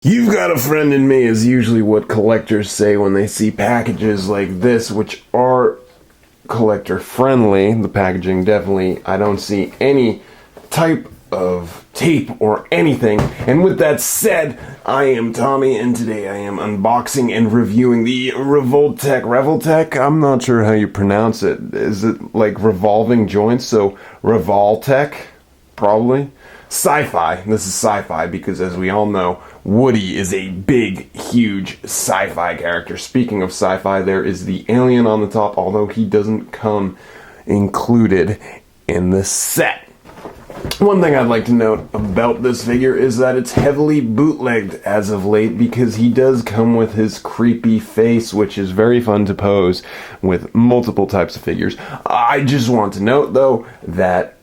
You've got a friend in me is usually what collectors say when they see packages like this, which are collector friendly. The packaging definitely, I don't see any type of tape or anything. And with that said, I am Tommy, and today I am unboxing and reviewing the Revoltech. I'm not sure how you pronounce it. Is it like revolving joints? So Revoltech, probably. Sci-fi. This is sci-fi because, as we all know, Woody is a big, huge sci-fi character. Speaking of sci-fi, there is the alien on the top, although he doesn't come included in the set. One thing I'd like to note about this figure is that it's heavily bootlegged as of late because he does come with his creepy face, which is very fun to pose with multiple types of figures. I just want to note, though, that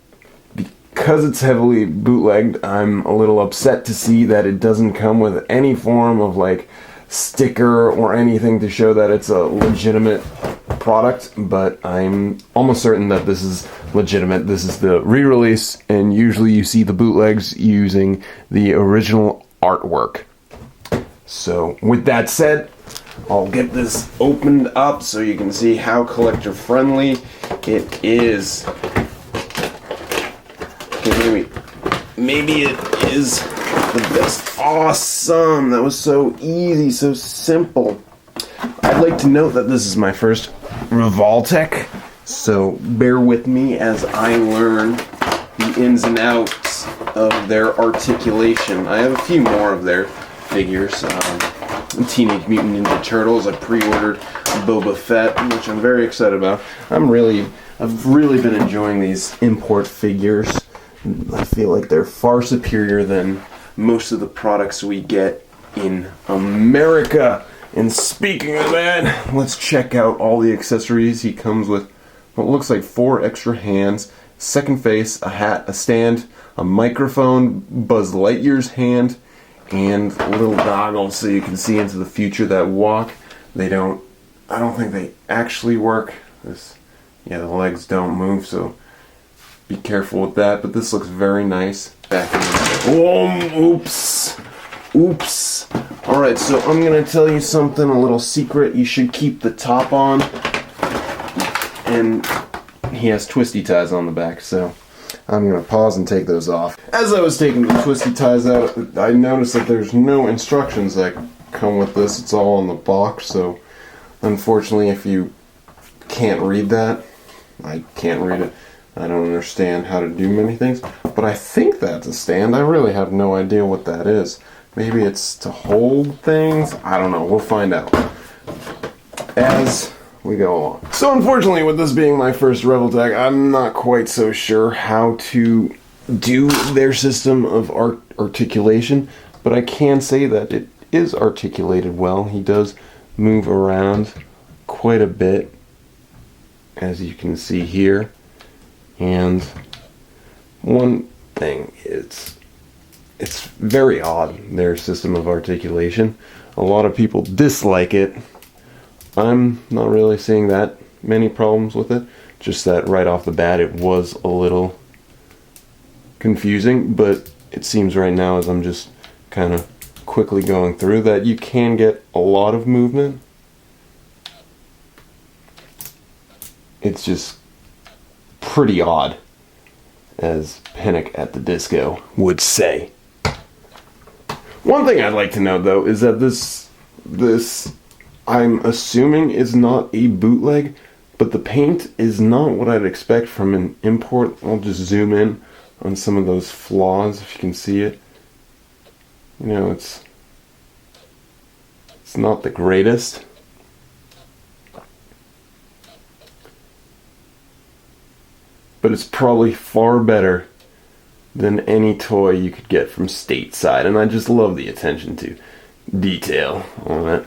because it's heavily bootlegged, I'm a little upset to see that it doesn't come with any form of like sticker or anything to show that it's a legitimate product, but I'm almost certain that this is legitimate. This is the re-release, and usually you see the bootlegs using the original artwork. So with that said, I'll get this opened up so you can see how collector friendly it is. Maybe it is the best. Awesome! That was so easy, so simple. I'd like to note that this is my first Revoltech, so bear with me as I learn the ins and outs of their articulation. I have a few more of their figures. Teenage Mutant Ninja Turtles. I pre-ordered Boba Fett, which I'm very excited about. I've really been enjoying these import figures. I feel like they're far superior than most of the products we get in America. And speaking of that, let's check out all the accessories. He comes with what looks like 4 extra hands, second face, a hat, a stand, a microphone, Buzz Lightyear's hand, and little goggles so you can see into the future that walk. I don't think they actually work. The legs don't move, so be careful with that, but this looks very nice. Back in oops. Alright, so I'm going to tell you something, a little secret. You should keep the top on. And he has twisty ties on the back, so I'm going to pause and take those off. As I was taking the twisty ties out, I noticed that there's no instructions that come with this. It's all on the box, so unfortunately, if you can't read that, I can't read it. I don't understand how to do many things, but I think that's a stand. I really have no idea what that is. Maybe it's to hold things? I don't know. We'll find out as we go along. So unfortunately, with this being my first Revoltech, I'm not quite so sure how to do their system of articulation, but I can say that it is articulated well. He does move around quite a bit, as you can see here. And one thing, it's very odd, their system of articulation. A lot of people dislike it. I'm not really seeing that many problems with it. Just that right off the bat it was a little confusing, but it seems right now, as I'm just kind of quickly going through, that you can get a lot of movement. It's just pretty odd, as Panic at the Disco would say. One thing I'd like to note, though, is that this I'm assuming is not a bootleg, but the paint is not what I'd expect from an import. I'll just zoom in on some of those flaws if you can see it. You know, it's not the greatest. But it's probably far better than any toy you could get from Stateside, and I just love the attention to detail on it.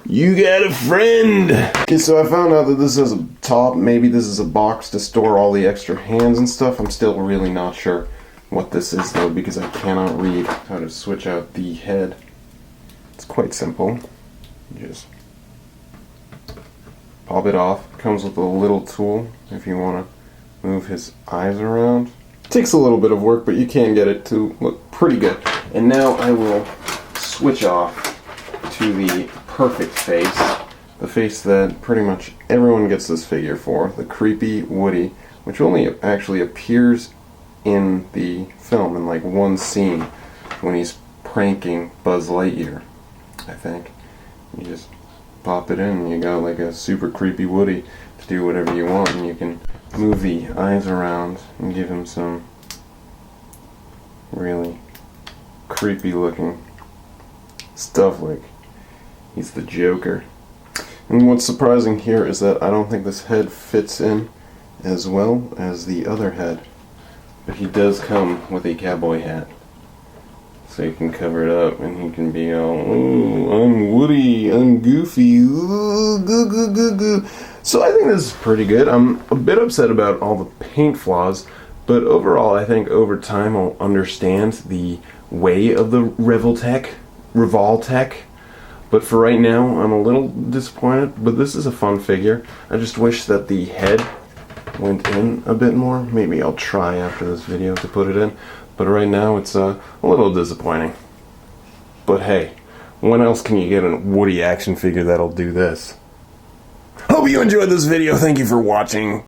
You got a friend! Okay, so I found out that this is a top. Maybe this is a box to store all the extra hands and stuff. I'm still really not sure what this is, though, because I cannot read how to switch out the head. It's quite simple. Just pop it off. Comes with a little tool if you want to move his eyes around. Takes a little bit of work, but you can get it to look pretty good. And now I will switch off to the perfect face. The face that pretty much everyone gets this figure for. The creepy Woody, which only actually appears in the film in like one scene when he's pranking Buzz Lightyear, I think. You just pop it in and you got like a super creepy Woody to do whatever you want, and you can move the eyes around and give him some really creepy looking stuff like he's the Joker. And what's surprising here is that I don't think this head fits in as well as the other head. But he does come with a cowboy hat. So you can cover it up and he can be all, ooh, I'm Woody, I'm Goofy, ooh, goo goo goo goo. So I think this is pretty good. I'm a bit upset about all the paint flaws, but overall I think over time I'll understand the way of the Revoltech. But for right now, I'm a little disappointed, but this is a fun figure. I just wish that the head went in a bit more. Maybe I'll try after this video to put it in, but right now it's a little disappointing. But hey, when else can you get a Woody action figure that'll do this? Hope you enjoyed this video. Thank you for watching.